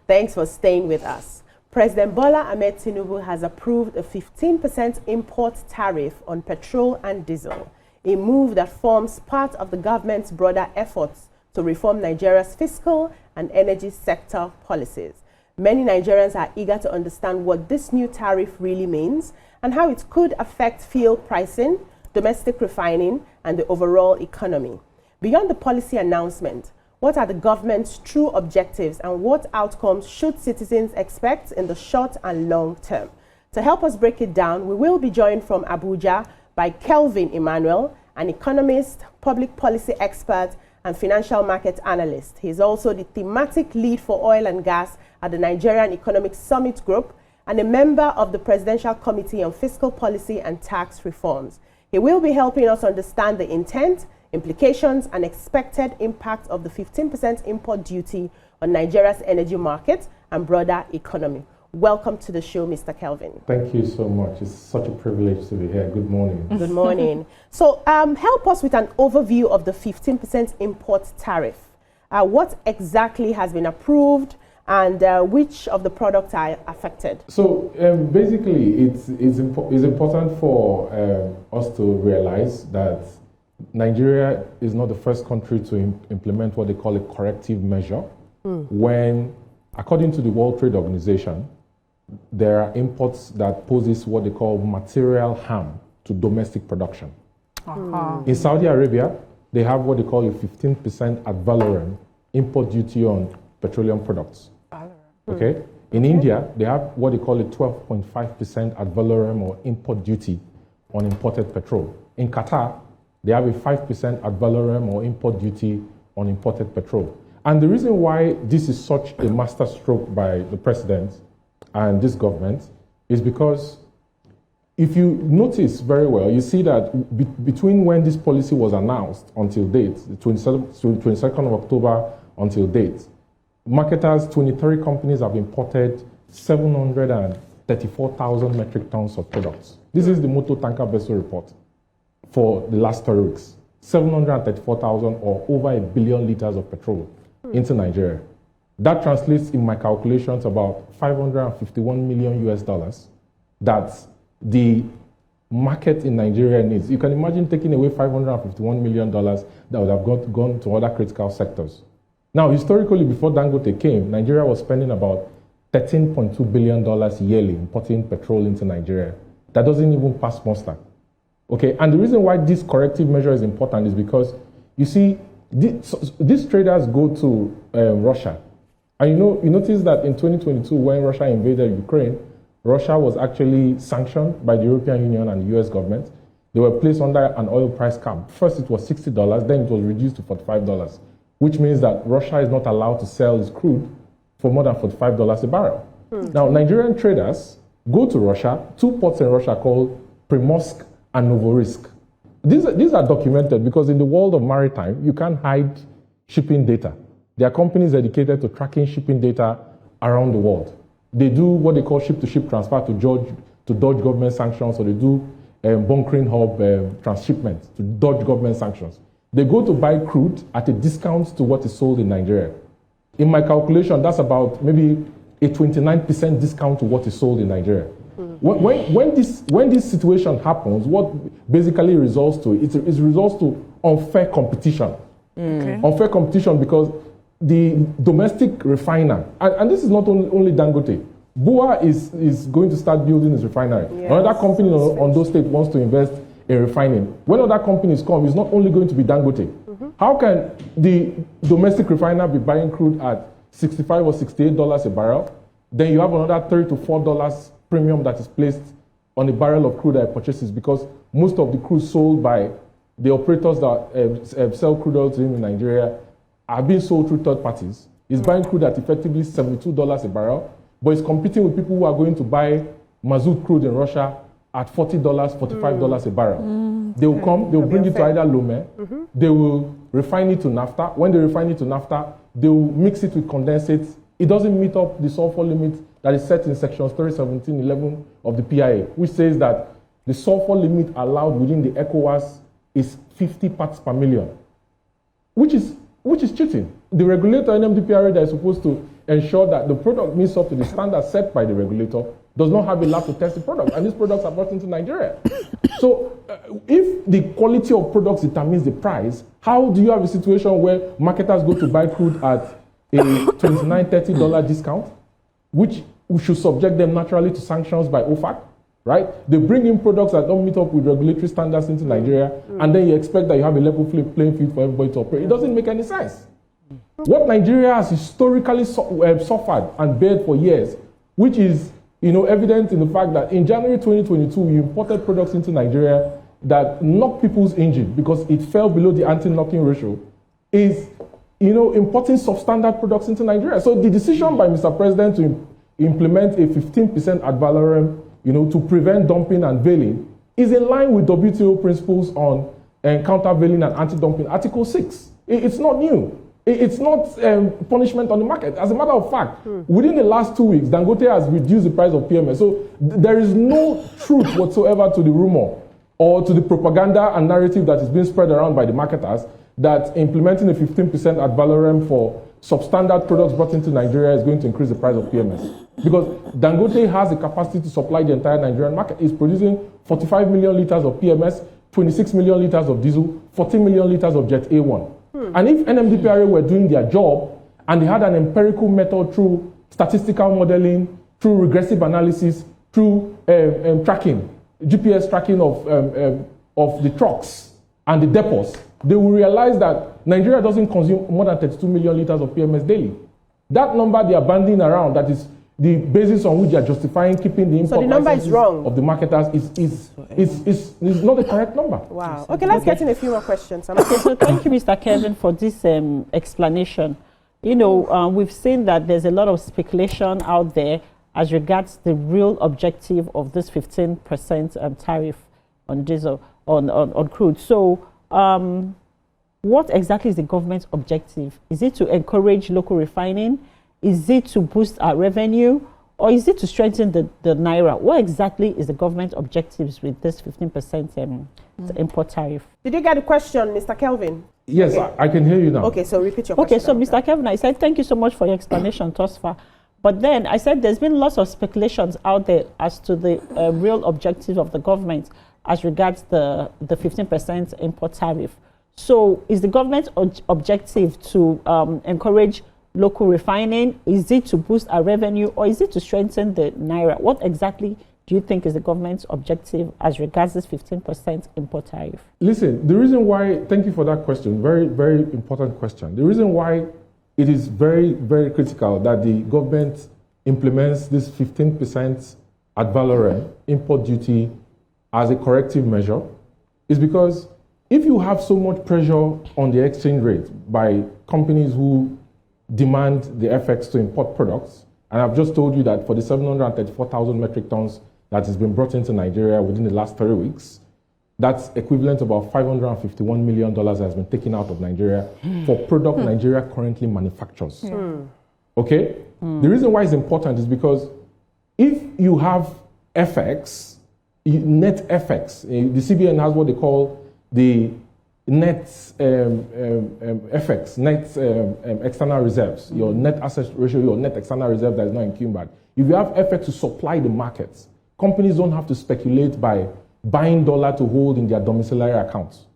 Thanks for staying with us. President Bola Ahmed Tinubu has approved a 15% import tariff on petrol and diesel, a move that forms part of the government's broader efforts to reform Nigeria's fiscal and energy sector policies. Many Nigerians are eager to understand what this new tariff really means and how it could affect fuel pricing, domestic refining, and the overall economy. Beyond the policy announcement, what are the government's true objectives and what outcomes should citizens expect in the short and long term? To help us break it down, we will be joined from Abuja by Kelvin Emmanuel, an economist, public policy expert, and financial market analyst. He is also the thematic lead for oil and gas at the Nigerian Economic Summit Group and a member of the Presidential Committee on Fiscal Policy and Tax Reforms. He will be helping us understand the intent, implications, and expected impact of the 15% import duty on Nigeria's energy market and broader economy. Welcome to the show, Mr. Kelvin. Thank you so much. It's such a privilege to be here. Good morning. Good morning. So help us with an overview of the 15% import tariff. What exactly has been approved and which of the products are affected? So basically, it's important for us to realize that Nigeria is not the first country to implement what they call a corrective measure when, according to the World Trade Organization, there are imports that poses what they call material harm to domestic production. In Saudi Arabia, they have what they call a 15% ad valorem import duty on petroleum products. Okay? In India, they have what they call a 12.5% ad valorem or import duty on imported petrol. In Qatar, they have a 5% ad valorem or import duty on imported petrol. And the reason why this is such a masterstroke by the president and this government is because if you notice very well, you see that between when this policy was announced until date, the 22nd of October until date, marketers, 23 companies have imported 734,000 metric tons of products. This is the Motor Tanker Vessel report for the last 3 weeks. 734,000 or over 1 billion liters of petrol into Nigeria. That translates in my calculations about $551 million that the market in Nigeria needs. You can imagine taking away $551 million that would have gone to other critical sectors. Now, historically, before Dangote came, Nigeria was spending about $13.2 billion yearly importing petrol into Nigeria. That doesn't even pass muster. Okay, and the reason why this corrective measure is important is because, you see, these traders go to Russia. And you notice that in 2022, when Russia invaded Ukraine, Russia was actually sanctioned by the European Union and the US government. They were placed under an oil price cap. First, it was $60, then it was reduced to $45, which means that Russia is not allowed to sell its crude for more than $45 a barrel. Now, Nigerian traders go to Russia, 2 ports in Russia called Primorsk and Novorossiysk. These are documented because in the world of maritime, you can't hide shipping data. There are companies dedicated to tracking shipping data around the world. They do what they call ship-to-ship transfer to dodge government sanctions, or they do bunkering hub transshipment to dodge government sanctions. They go to buy crude at a discount to what is sold in Nigeria. In my calculation, that's about maybe a 29% discount to what is sold in Nigeria. When this situation happens, what basically results to it results to unfair competition. Unfair competition because the domestic refiner, and this is not only Dangote, BUA is going to start building its refinery. Yes. Another company in Ondo State wants to invest in refining. When other companies come, it's not only going to be Dangote. How can the domestic refiner be buying crude at $65 or $68 a barrel? Then you have another $3 to $4 premium that is placed on a barrel of crude that it purchases, because most of the crude sold by the operators that sell crude oil to him in Nigeria are being sold through third parties. He's buying crude at effectively $72 a barrel, but he's competing with people who are going to buy Mazout crude in Russia at $40, $45 a barrel. They will come, they will bring it to either Lomé, they will refine it to naphtha. When they refine it to naphtha, they will mix it with condensate. It doesn't meet up the sulfur limit that is set in sections 317.11 of the PIA, which says that the sulfur limit allowed within the ECOWAS is 50 parts per million, which is cheating. The regulator, NMDPRA, that is supposed to ensure that the product meets up to the standards set by the regulator, does not have a lab to test the product, and these products are brought into Nigeria. So if the quality of products determines the price, how do you have a situation where marketers go to buy crude at a $29, $30 discount, which should subject them naturally to sanctions by OFAC, right? They bring in products that don't meet up with regulatory standards into Nigeria, and then you expect that you have a level playing field for everybody to operate. It doesn't make any sense. What Nigeria has historically suffered and bared for years, which is evident in the fact that in January 2022, we imported products into Nigeria that knocked people's engine because it fell below the anti-knocking ratio, is importing substandard products into Nigeria. So the decision by Mr. President to implement a 15% ad valorem, to prevent dumping and veiling, is in line with WTO principles on countervailing and anti-dumping, Article 6. It's not new. It's not punishment on the market. As a matter of fact, within the last 2 weeks, Dangote has reduced the price of PMS. So there is no truth whatsoever to the rumor or to the propaganda and narrative that is being spread around by the marketers that implementing a 15% ad valorem for substandard products brought into Nigeria is going to increase the price of PMS. Because Dangote has the capacity to supply the entire Nigerian market. It's producing 45 million liters of PMS, 26 million liters of diesel, 14 million liters of Jet A1. And if NMDPRA were doing their job and they had an empirical method through statistical modeling, through regressive analysis, through tracking, GPS tracking of the trucks and the depots, they will realize that Nigeria doesn't consume more than 32 million liters of PMS daily. That number they are banding around, that is the basis on which they are justifying keeping the import licenses of the marketers is not the correct number. Wow. Okay, let's get in a few more questions. Okay, so thank you, Mr. Kelvin, for this explanation. We've seen that there's a lot of speculation out there as regards the real objective of this 15% tariff on diesel, on crude. So what exactly is the government's objective? Is it to encourage local refining? Is it to boost our revenue? Or is it to strengthen the Naira? What exactly is the government's objectives with this 15% import tariff? Did you get the question, Mr. Kelvin? Yes, okay. I can hear you now. Okay, so repeat your question. Okay, so Mr. Kelvin, I said thank you so much for your explanation thus far. But then I said there's been lots of speculations out there as to the real objectives of the government as regards the 15% import tariff. So is the government's objective to encourage local refining? Is it to boost our revenue, or is it to strengthen the Naira? What exactly do you think is the government's objective as regards this 15% import tariff? Listen, the reason why, thank you for that question, very, very important question. The reason why it is very, very critical that the government implements this 15% ad valorem import duty as a corrective measure is because if you have so much pressure on the exchange rate by companies who demand the FX to import products, and I've just told you that for the 734,000 metric tons that has been brought into Nigeria within the last 30 weeks, that's equivalent to about $551 million that has been taken out of Nigeria for product Nigeria currently manufactures. Okay? The reason why it's important is because if you have FX, net FX, the CBN has what they call the net FX, net external reserves, your net asset ratio, your net external reserve that is not encumbered. If you have FX to supply the markets, companies don't have to speculate by buying dollar to hold in their domiciliary accounts,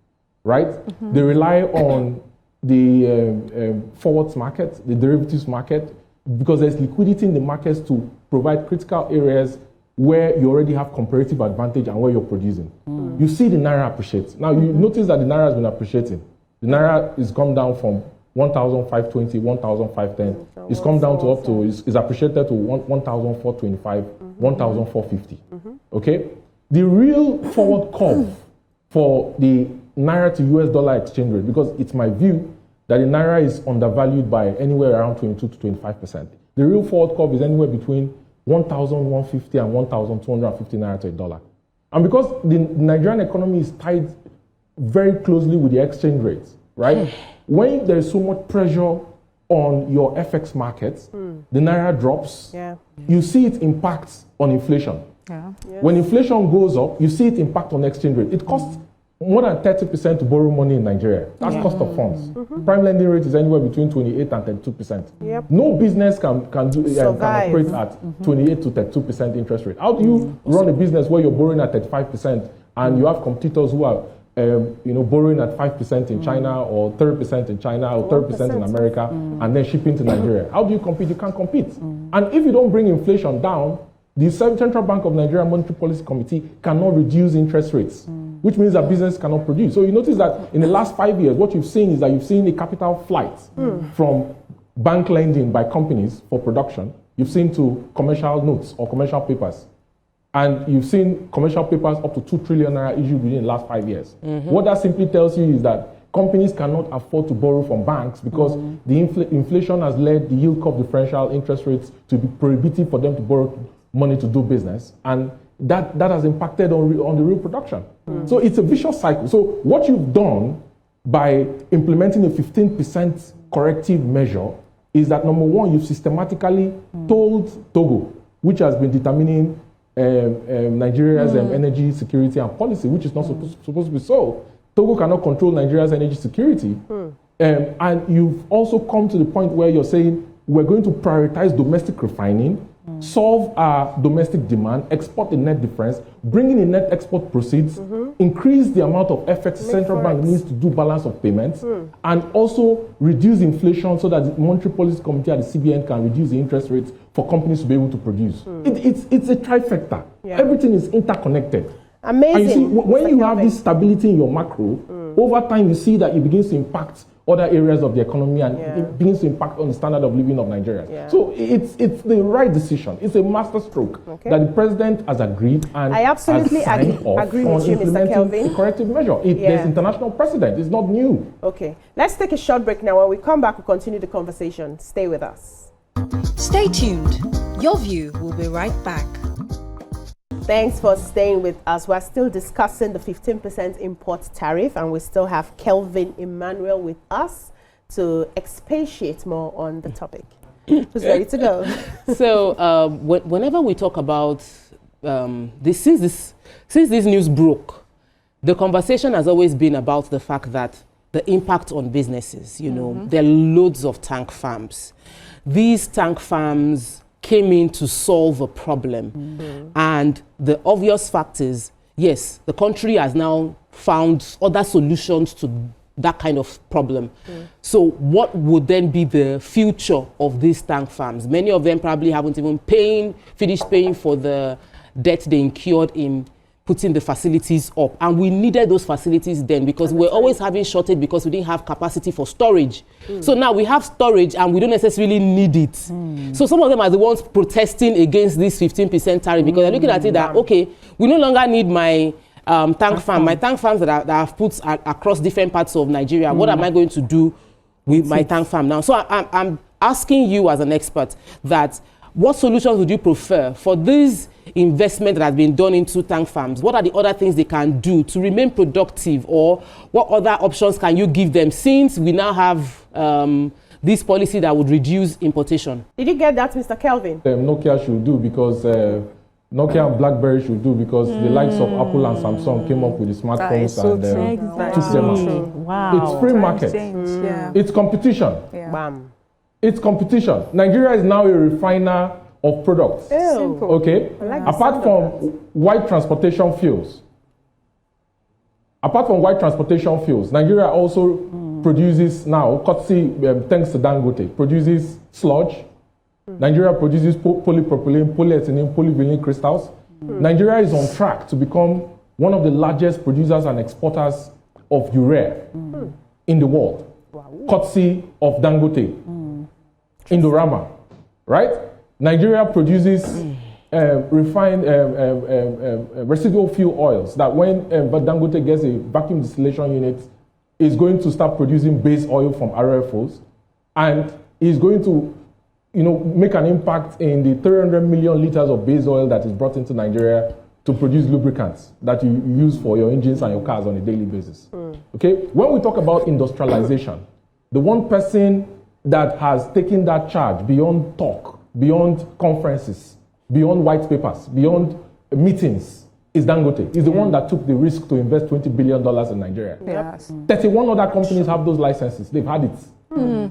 right? They rely on the forwards market, the derivatives market, because there's liquidity in the markets to provide critical areas where you already have comparative advantage and where you're producing. You see the Naira appreciates. Now, you notice that the Naira has been appreciating. The Naira is come down from 1,520, 1,510. It's come down to up to, is appreciated to 1,425, 1,450. Okay? The real forward curve for the Naira to US dollar exchange rate, because it's my view that the Naira is undervalued by anywhere around 22 to 25%. The real forward curve is anywhere between 1,150 and 1,250 Naira to a dollar. And because the Nigerian economy is tied very closely with the exchange rates, right? When there is so much pressure on your FX markets, the Naira drops, you see it impacts on inflation. When inflation goes up, you see it impact on exchange rate. It costs more than 30% to borrow money in Nigeria. That's cost of funds. Prime lending rate is anywhere between 28 and 32%. Yep. No business can operate at 28 to 32% interest rate. How do you run a business where you're borrowing at 35% and you have competitors who are borrowing at 5% in China or 30% in China or 30% in America and then shipping to Nigeria? How do you compete? You can't compete. And if you don't bring inflation down, the Central Bank of Nigeria Monetary Policy Committee cannot reduce interest rates, which means that business cannot produce. So you notice that in the last 5 years, what you've seen is that you've seen a capital flight from bank lending by companies for production. You've seen to commercial notes or commercial papers. And you've seen commercial papers up to 2 trillion naira issued within the last 5 years. What that simply tells you is that companies cannot afford to borrow from banks because the inflation has led the yield curve differential interest rates to be prohibitive for them to borrow money to do business. And that has impacted on the real production. So it's a vicious cycle. So what you've done by implementing a 15% corrective measure is that, number one, you've systematically told Togo, which has been determining Nigeria's energy security and policy, which is not supposed to be so. Togo cannot control Nigeria's energy security. And you've also come to the point where you're saying we're going to prioritize domestic refining, solve our domestic demand, export the net difference, bring in the net export proceeds, increase the amount of FX the central bank needs to do balance of payments, and also reduce inflation so that the Monetary Policy Committee at the CBN can reduce the interest rates for companies to be able to produce. It's a trifecta. Everything is interconnected. Amazing. And you see, when you have this stability in your macro, over time you see that it begins to impact other areas of the economy and it begins to impact on the standard of living of Nigerians. So it's the right decision. It's a master stroke that the president has agreed and I absolutely agree with you, Mr. Kelvin. A corrective measure. There's international precedent. It's not new. Okay. Let's take a short break now. When we come back, we'll continue the conversation. Stay with us. Stay tuned. Your View will be right back. Thanks for staying with us. We're still discussing the 15% import tariff, and we still have Kelvin Emmanuel with us to expatiate more on the topic. Who's ready to go? So whenever we talk about since this news broke, the conversation has always been about the fact that the impact on businesses, there are loads of tank farms. These tank farms came in to solve a problem. And the obvious fact is, yes, the country has now found other solutions to that kind of problem. So what would then be the future of these tank farms? Many of them probably haven't even finished paying for the debt they incurred in putting the facilities up. And we needed those facilities then because we're always having shortage because we didn't have capacity for storage. So now we have storage and we don't necessarily need it. So some of them are the ones protesting against this 15% tariff because they're looking at it that, okay, we no longer need my tank farm. My tank farms that I've put across different parts of Nigeria, what am I going to do with my tank farm now? So I'm asking you as an expert that what solutions would you prefer for this investment that has been done into tank farms? What are the other things they can do to remain productive, or what other options can you give them since we now have this policy that would reduce importation? Did you get that, Mr. Kelvin? Nokia should do because Nokia and BlackBerry should do because the likes of Apple and Samsung came up with the smartphones and took them out. Wow. It's free market. It's competition. Bam. It's competition. Nigeria is now a refiner of products. Simple. Okay? Like apart from white transportation fuels, Nigeria also produces now, courtesy, thanks to Dangote, produces sludge. Nigeria produces polypropylene, polyethylene, polyvinyl crystals. Nigeria is on track to become one of the largest producers and exporters of urea in the world, courtesy of Dangote, Indorama, right? Nigeria produces refined residual fuel oils that when Dangote gets a vacuum distillation unit, is going to start producing base oil from RFOs, and is going to make an impact in the 300 million liters of base oil that is brought into Nigeria to produce lubricants that you use for your engines and your cars on a daily basis. Okay? When we talk about industrialization, the one person that has taken that charge beyond talk, beyond conferences, beyond white papers, beyond meetings, is Dangote. He's the one that took the risk to invest $20 billion in Nigeria. Yes. 31 other companies have those licenses. They've had it.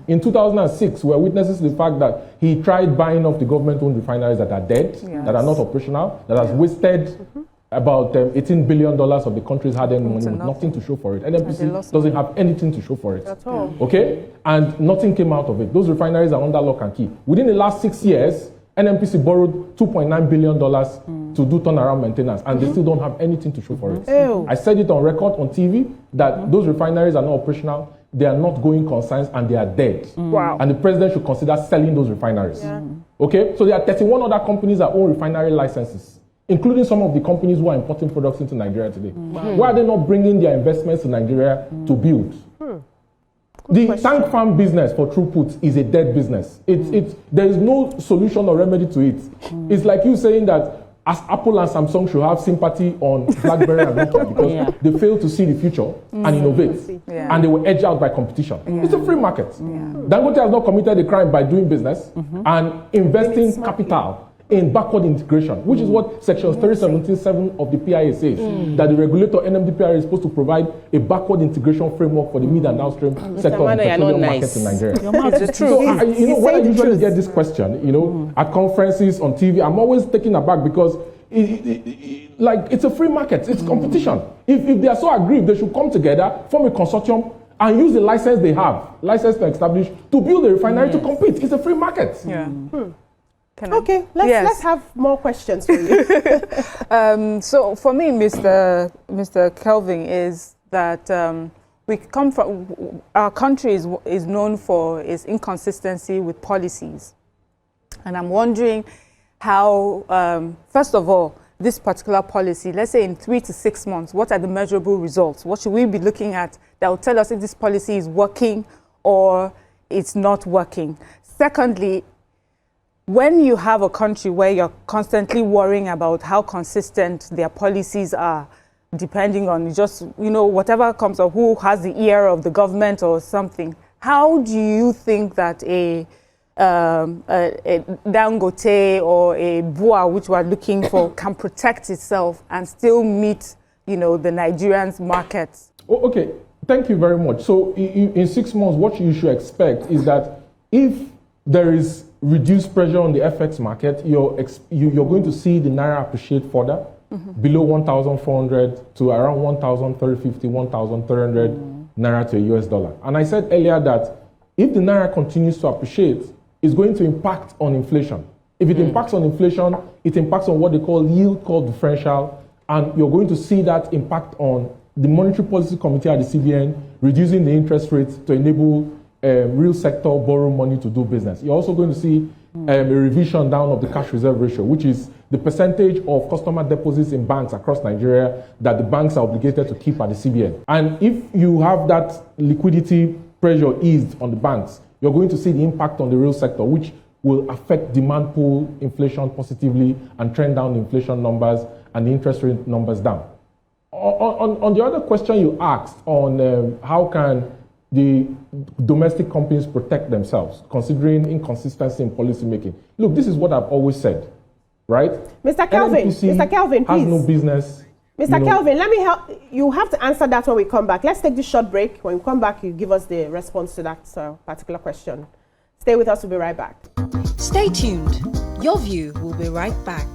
In 2006, we were witnesses to the fact that he tried buying off the government-owned refineries that are dead, that are not operational, that has wasted about $18 billion of the country's hard-earned money with nothing to show for it. NNPC doesn't have anything to show for it. At all. Okay? And nothing came out of it. Those refineries are under lock and key. Within the last 6 years, NNPC borrowed $2.9 billion to do turnaround maintenance, and they still don't have anything to show for it. I said it on record on TV that those refineries are not operational, they are not going concerns, and they are dead. Wow. And the president should consider selling those refineries. Okay? So there are 31 other companies that own refinery licenses, including some of the companies who are importing products into Nigeria today. Why are they not bringing their investments to Nigeria to build? The tank farm business, for throughput, is a dead business. There is no solution or remedy to it. It's like you saying that as Apple and Samsung should have sympathy on BlackBerry and Nokia because they fail to see the future and innovate. And they were edged out by competition. It's a free market. Dangote has not committed a crime by doing business and investing capital in backward integration, which is what Section 317.7 of the PIA says, that the regulator NMDPRA is supposed to provide a backward integration framework for the mid and downstream sector of the petroleum market in Nigeria. So, when I usually get this question, at conferences, on TV, I'm always taken aback because it's a free market, it's competition. If they are so aggrieved, they should come together, form a consortium, and use the license they have, license to establish, to build a refinery to compete. It's a free market. Okay, let's have more questions for you. So for me, Mr. Kelvin, is that we come from, our country is known for its inconsistency with policies. And I'm wondering how, first of all, this particular policy, let's say in 3 to 6 months, what are the measurable results? What should we be looking at that will tell us if this policy is working or it's not working? Secondly, when you have a country where you're constantly worrying about how consistent their policies are, depending on just, whatever comes up, who has the ear of the government or something, how do you think that a Dangote or a BUA, which we're looking for, can protect itself and still meet, the Nigerians' markets? Oh, okay, thank you very much. So in 6 months, what you should expect is that if there is reduced pressure on the FX market, you're going to see the Naira appreciate further, below 1,400 to around 1,350, 1,300 Naira to a US dollar. And I said earlier that if the Naira continues to appreciate, it's going to impact on inflation. If it impacts on inflation, it impacts on what they call yield curve differential, and you're going to see that impact on the Monetary Policy Committee at the CBN, reducing the interest rates to enable real sector borrow money to do business. You're also going to see a revision down of the cash reserve ratio, which is the percentage of customer deposits in banks across Nigeria that the banks are obligated to keep at the CBN. And if you have that liquidity pressure eased on the banks, you're going to see the impact on the real sector, which will affect demand pool inflation positively and trend down the inflation numbers and the interest rate numbers down. On the other question you asked on how can the domestic companies protect themselves, considering inconsistency in policy making. Look, this is what I've always said, right? Mr. Kelvin, Mr. Kelvin, please. Has no business. Mr. Kelvin, let me help. You have to answer that when we come back. Let's take this short break. When we come back, you give us the response to that particular question. Stay with us. We'll be right back. Stay tuned. Your view will be right back.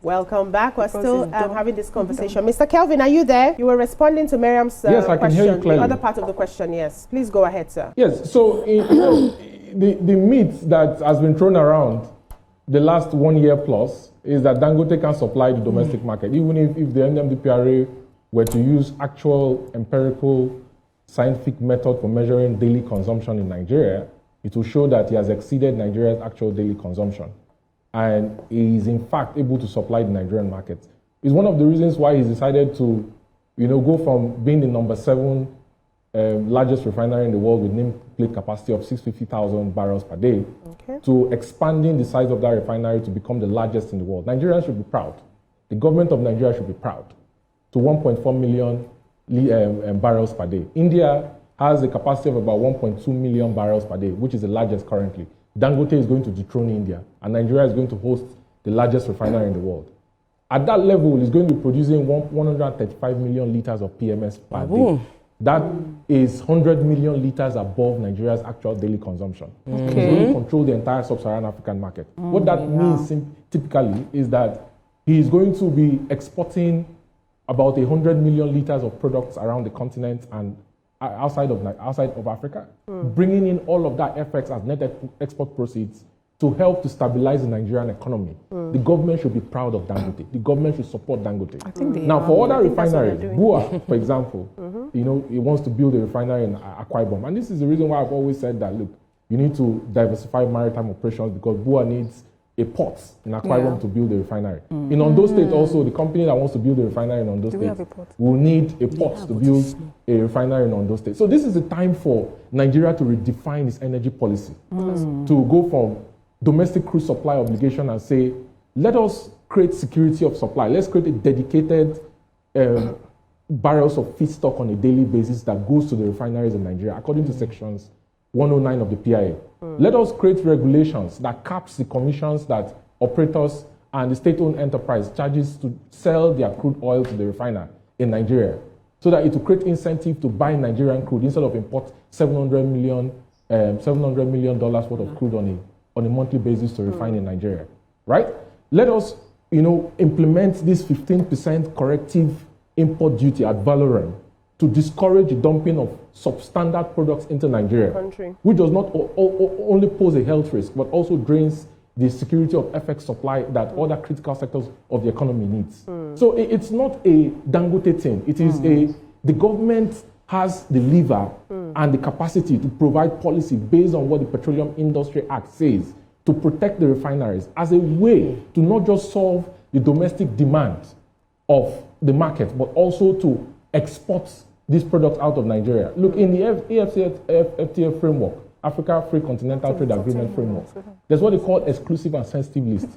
Welcome back. We're still having this conversation. Mr. Kelvin, are you there? You were responding to Miriam's yes, I can question. hear you clearly. The other part of the question, yes. Please go ahead, sir. Yes, so the myth that has been thrown around the last 1 year plus is that Dangote can supply the domestic market. Even if the NMDPRA were to use actual empirical scientific method for measuring daily consumption in Nigeria, it will show that he has exceeded Nigeria's actual daily consumption. And he is in fact able to supply the Nigerian market. It's one of the reasons why he's decided to, go from being the number 7 largest refinery in the world with nameplate capacity of 650,000 barrels per day to expanding the size of that refinery to become the largest in the world. Nigerians should be proud. The government of Nigeria should be proud. To 1.4 million barrels per day. India has a capacity of about 1.2 million barrels per day, which is the largest currently. Dangote is going to dethrone India, and Nigeria is going to host the largest refinery in the world. At that level, it's going to be producing 135 million liters of PMS per day. That is 100 million liters above Nigeria's actual daily consumption. It's going to control the entire sub-Saharan African market. What that means typically is that he is going to be exporting about 100 million liters of products around the continent and outside of Africa, bringing in all of that FX as net export proceeds to help to stabilize the Nigerian economy. The government should be proud of Dangote. The government should support Dangote. I think now, for other refineries, BUA, for example, you know, he wants to build a refinery in Akwa Ibom. And this is the reason why I've always said that, look, you need to diversify maritime operations because BUA needs a port in Akwa Ibom to build a refinery. In Ondo State also, the company that wants to build a refinery in Ondo State will need a port to build a refinery in Ondo State. So this is the time for Nigeria to redefine its energy policy, to go from domestic crude supply obligation and say, let us create security of supply. Let's create a dedicated barrels of feedstock on a daily basis that goes to the refineries in Nigeria, according to sections 109 of the PIA. Let us create regulations that caps the commissions that operators and the state-owned enterprise charges to sell their crude oil to the refiner in Nigeria, so that it will create incentive to buy Nigerian crude instead of import $700 million worth of crude on a monthly basis to refine in Nigeria, right? Let us, you know, implement this 15% corrective import duty at Valorem to discourage the dumping of substandard products into Nigeria, which does not only pose a health risk, but also drains the security of FX supply that other critical sectors of the economy needs. So it's not a Dangote thing. It is the government has the lever and the capacity to provide policy based on what the Petroleum Industry Act says to protect the refineries as a way to not just solve the domestic demand of the market, but also to export these products out of Nigeria. Look, in the AfCFTA framework, Africa Free Continental Trade Agreement framework, there's what they call exclusive and sensitive list.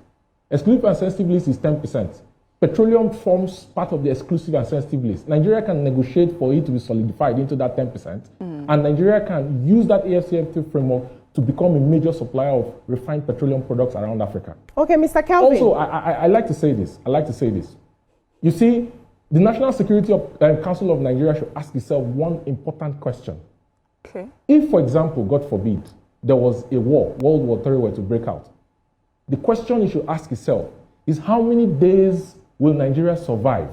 Exclusive and sensitive list is 10%. Petroleum forms part of the exclusive and sensitive list. Nigeria can negotiate for it to be solidified into that 10%, and Nigeria can use that AfCFTA framework to become a major supplier of refined petroleum products around Africa. Okay, Mr. Kelvin. Also, I like to say this. You see, the National Security Council of Nigeria should ask itself one important question. Okay. If, for example, God forbid, there was a war, World War III were to break out, the question it should ask itself is how many days will Nigeria survive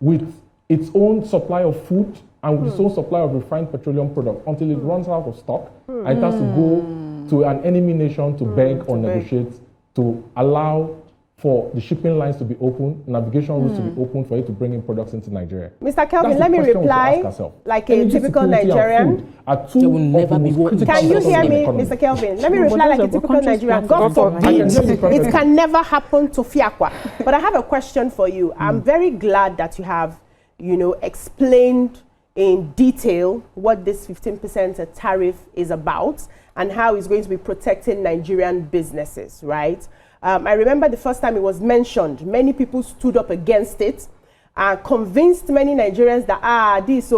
with its own supply of food and with its own supply of refined petroleum products until it runs out of stock and it has to go to an enemy nation to beg or negotiate to allow for the shipping lines to be open, navigation routes to be open for it to bring in products into Nigeria. Mr. Kelvin, let me reply like a typical Nigerian. There will never be war. Can you hear me, Mr. Kelvin? Let me reply like a typical Nigerian. God forbid, it can never happen to Fiakwa. But I have a question for you. I'm very glad that you have, you know, explained in detail what this 15% tariff is about and how it's going to be protecting Nigerian businesses, right? I remember the first time it was mentioned, many people stood up against it and convinced many Nigerians that, this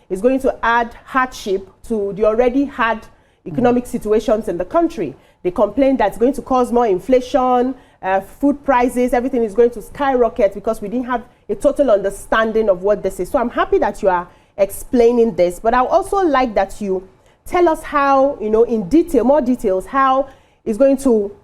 is going to add hardship to the already hard economic situations in the country. They complained that it's going to cause more inflation, food prices, everything is going to skyrocket because we didn't have a total understanding of what this is. So I'm happy that you are explaining this, but I would also like that you tell us how, you know, in detail, more details, how it's going to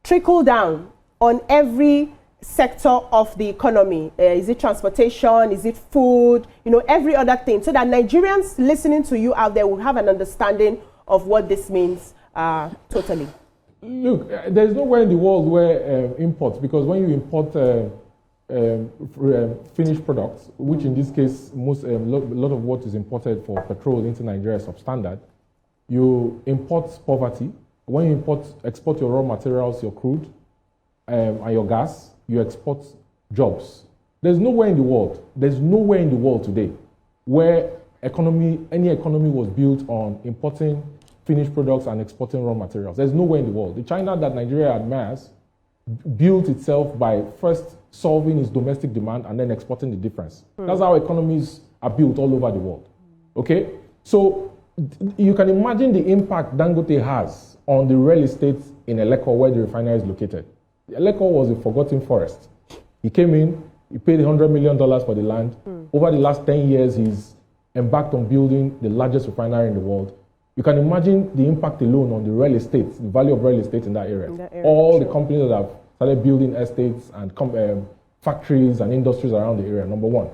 trickle down on every sector of the economy. Is it transportation? Is it food? You know, every other thing, so that Nigerians listening to you out there will have an understanding of what this means totally. Look, there's nowhere in the world where imports, because when you import finished products, which in this case, a lot of what is imported for petrol into Nigeria is substandard, you import poverty. When you export your raw materials, your crude, and your gas, you export jobs. There's nowhere in the world today where any economy was built on importing finished products and exporting raw materials. There's nowhere in the world. The China that Nigeria admires built itself by first solving its domestic demand and then exporting the difference. That's how economies are built all over the world. Okay? So you can imagine the impact Dangote has on the real estate in Eleko, where the refinery is located. Eleko was a forgotten forest. He came in, he paid $100 million for the land. Over the last 10 years, he's embarked on building the largest refinery in the world. You can imagine the impact alone on the real estate, the value of real estate in that area. All the companies that have started building estates and factories and industries around the area, number one.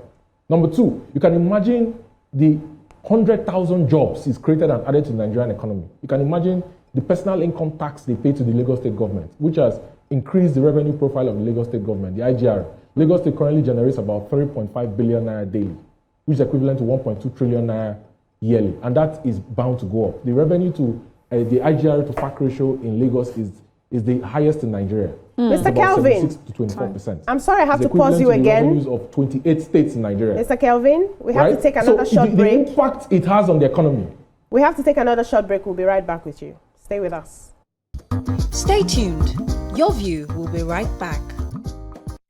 Number two, you can imagine the 100,000 jobs he's created and added to the Nigerian economy. You can imagine the personal income tax they pay to the Lagos State government, which has increased the revenue profile of the Lagos State government, the IGR. Lagos State currently generates about 3.5 billion naira daily, which is equivalent to 1.2 trillion naira yearly, and that is bound to go up. The revenue to the IGR to FAC ratio in Lagos is the highest in Nigeria. Mr. Kelvin, 76 to 24%. I'm sorry, I have It's to pause you equivalent to the again. revenues of 28 states in Nigeria. Mr. Kelvin, we have to take another short the break. impact it has on the economy. We have to take another short break. We'll be right back with you. Stay with us. Stay tuned. Your view will be right back.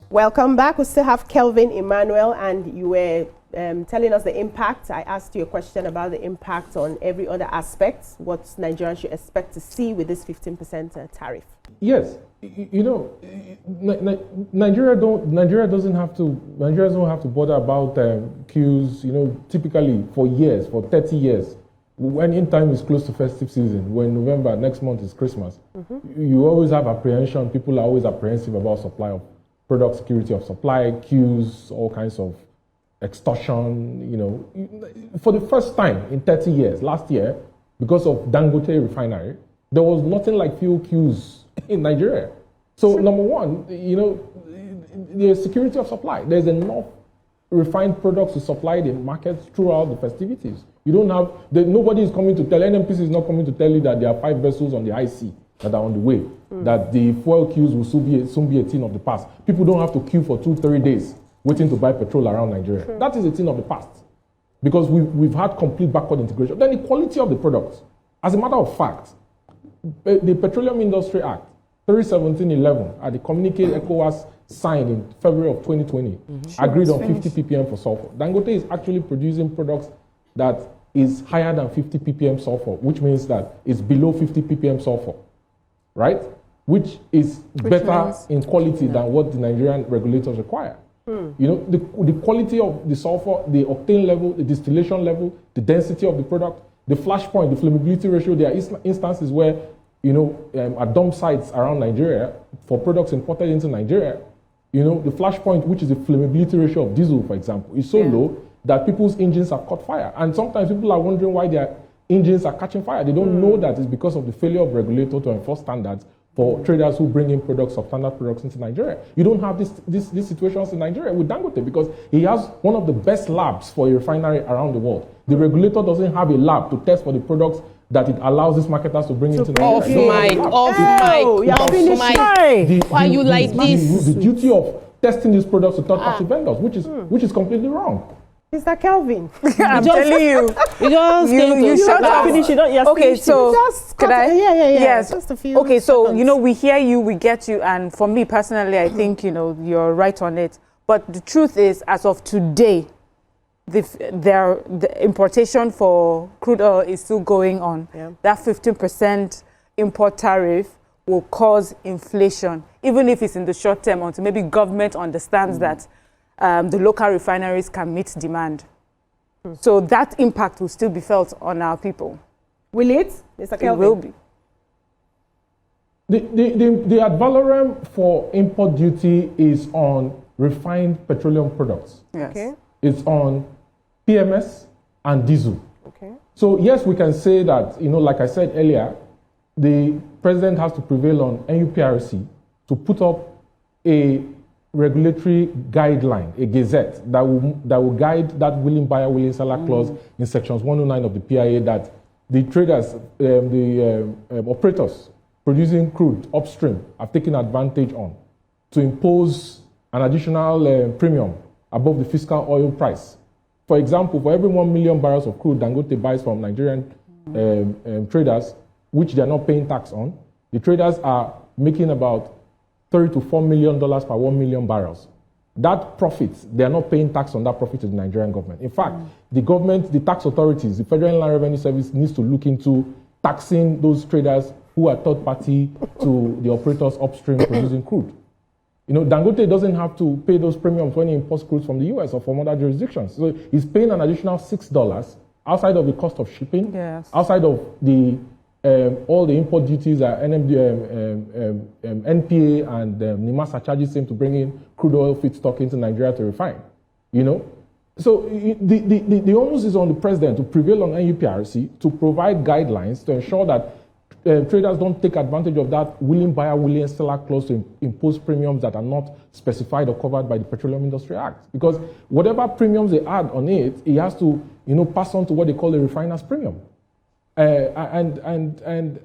Welcome back. We still have Kelvin, Emmanuel, and you were telling us the impact. I asked you a question about the impact on every other aspect, what Nigerians should expect to see with this 15% tariff. Yes, you know, Nigeria doesn't have to bother about queues. You know, typically for years, for 30 years, when in time is close to festive season, when November next month is Christmas, you always have apprehension. People are always apprehensive about supply of product, security of supply, queues, all kinds of extortion. You know, for the first time in 30 years, last year, because of Dangote refinery, there was nothing like fuel queues in Nigeria. So number one, you know, the security of supply. There's enough refined products to supply the markets throughout the festivities. You don't have, nobody is coming to tell, NNPC is not coming to tell you that there are 5 vessels on the high sea that are on the way, that the fuel queues will soon be a thing of the past. People don't have to queue for 2-3 days waiting to buy petrol around Nigeria. That is a thing of the past because we've had complete backward integration. Then the quality of the products. As a matter of fact, the Petroleum Industry Act 31711 at the communique ECOWAS signed in February of 2020 agreed on 50 ppm for sulfur. Dangote is actually producing products that is higher than 50 ppm sulfur, which means that it's below 50 ppm sulfur, right? Which is better in quality than what the Nigerian regulators require. You know, the quality of the sulfur, the octane level, the distillation level, the density of the product, the flash point, the flammability ratio. There are instances where, you know, at dump sites around Nigeria for products imported into Nigeria, you know, the flash point, which is the flammability ratio of diesel, for example, is so low that people's engines have caught fire. And sometimes people are wondering why their engines are catching fire. They don't know that it's because of the failure of regulator to enforce standards for traders who bring in products, substandard products into Nigeria. You don't have these situations in Nigeria with Dangote because he has one of the best labs for a refinery around the world. The regulator doesn't have a lab to test for the products that it allows these marketers to bring into Nigeria. Off mic. Why you like this? The duty of testing these products to third-party vendors, which is completely wrong. Mr. Kelvin, I'm telling you. You shut up. Okay, so could I? Yeah. Yes. Just a few Okay, so seconds. you know, we hear you, we get you, and for me personally, I think, you know, you're right on it. But the truth is, as of today, the importation for crude oil is still going on. Yeah. That 15% import tariff will cause inflation, even if it's in the short term, until maybe government understands that the local refineries can meet demand. So that impact will still be felt on our people. Will it, Mr. Kelvin? It will be. The ad valorem for import duty is on refined petroleum products. Yes. Okay. It's on PMS and diesel. Okay. So yes, we can say that, you know, like I said earlier, the president has to prevail on NUPRC to put up a regulatory guideline, a gazette that will guide that willing buyer, willing seller clause in sections 109 of the PIA that the traders, operators producing crude upstream have taken advantage on to impose an additional premium above the fiscal oil price. For example, for every 1 million barrels of crude Dangote buys from Nigerian traders, which they are not paying tax on, the traders are making about $3 to $4 million per 1 million barrels. That profit, they are not paying tax on that profit to the Nigerian government. In fact, the government, the tax authorities, the Federal Inland Revenue Service needs to look into taxing those traders who are third party to the operators upstream producing crude. You know, Dangote doesn't have to pay those premiums when he imports crude from the US or from other jurisdictions. So he's paying an additional $6 outside of the cost of shipping, outside of the all the import duties that NPA and NIMASA charges him to bring in crude oil feedstock into Nigeria to refine. You know, so the onus is on the president to prevail on NUPRC to provide guidelines to ensure that traders don't take advantage of that willing buyer, willing seller clause to impose premiums that are not specified or covered by the Petroleum Industry Act. Because whatever premiums they add on it, he has to, you know, pass on to what they call a refiner's premium. And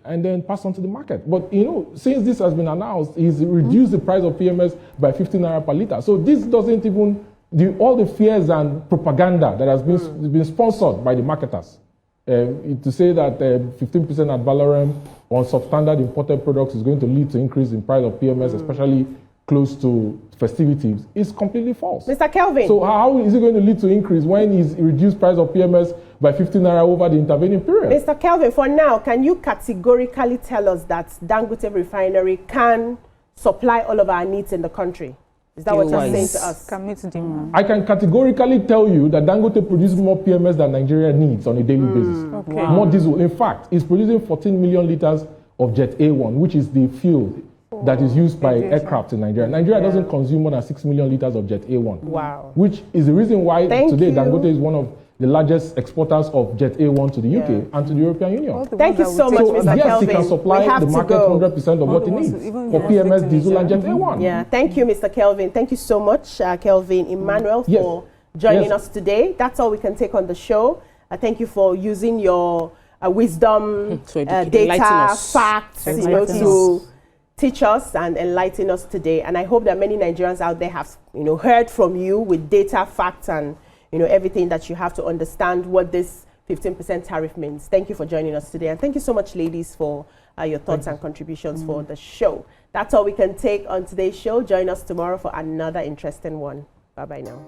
then pass on to the market. But, you know, since this has been announced, he's reduced the price of PMS by 15 naira per litre. So this doesn't even, all the fears and propaganda that has been sponsored by the marketers to say that 15% ad valorem on substandard imported products is going to lead to increase in price of PMS, especially close to festivities, is completely false. Mr. Kelvin. So how is it going to lead to increase when he's reduced price of PMS by 15 naira over the intervening period? Mr. Kelvin, for now, can you categorically tell us that Dangote Refinery can supply all of our needs in the country? Is that what you're saying to us? Can meet demand. I can categorically tell you that Dangote produces more PMS than Nigeria needs on a daily basis. Okay. Wow. More diesel. In fact, it's producing 14 million liters of Jet A1, which is the fuel that is used by aircraft in Nigeria. Nigeria doesn't consume more than 6 million liters of Jet A1. Wow. Which is the reason why today Dangote is one of the largest exporters of Jet A1 to the UK and to the European Union. Thank you so much, Mr. Yes, Kelvin. he can supply the market 100% of what it needs for PMS, diesel, and Jet A1. Yeah, thank you, Mr. Kelvin. Thank you so much, Kelvin Emmanuel, for joining us today. That's all we can take on the show. Thank you for using your wisdom, data, facts, to teach us and enlighten us today. And I hope that many Nigerians out there have, heard from you with data, facts, and everything that you have to understand what this 15% tariff means. Thank you for joining us today. And thank you so much, ladies, for your thoughts and contributions for the show. That's all we can take on today's show. Join us tomorrow for another interesting one. Bye-bye now.